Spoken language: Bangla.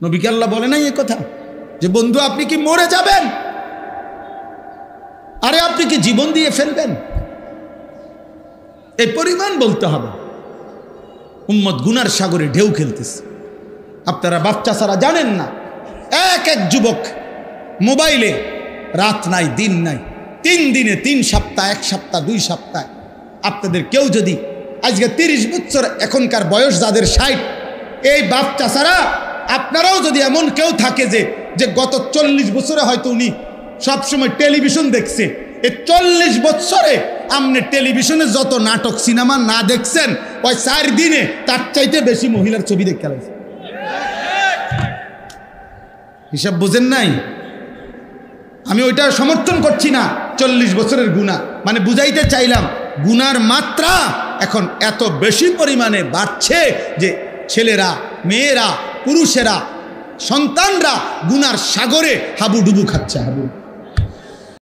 নবীকে আল্লাহ বলে নাই এই কথা যে বন্ধু আপনি কি মরে যাবেন? আরে আপনি কি জীবন দিয়ে ফেলবেন? এই পরিমাণ বলতে হবে। উম্মত গুনার সাগরে ঢেউ খেলতেছে। আপনারা বাচ্চা ছাড়া জানেন না, এক এক যুবক মোবাইলে রাত নাই দিন নাই, 3 দিনে 3 সপ্তাহ, 1 সপ্তাহ, 2 সপ্তাহ। আপনাদের কেউ যদি আজকে 30 বছর এখনকার বয়স যাদের 60, এই বাচ্চা ছাড়া আপনারাও যদি এমন কেউ থাকে যে গত 40 বছরে হয়তো উনি সবসময় টেলিভিশন দেখছে, এই 40 বছরে আপনি টেলিভিশনে যত নাটক সিনেমা না দেখছেন, ওই 4 দিনে তার চাইতে বেশি মহিলার ছবি দেখতে লাগছে। হিসাব বুঝেন নাই? আমি ওইটা সমর্থন করছি না 40 বছরের গুনাহ, মানে বুঝাইতে চাইলাম গুনার মাত্রা এখন এত বেশি পরিমাণে বাড়ছে যে ছেলেরা, মেয়েরা, পুরুষেরা, সন্তানরা গুনার সাগরে হাবুডুবু খাচ্ছে।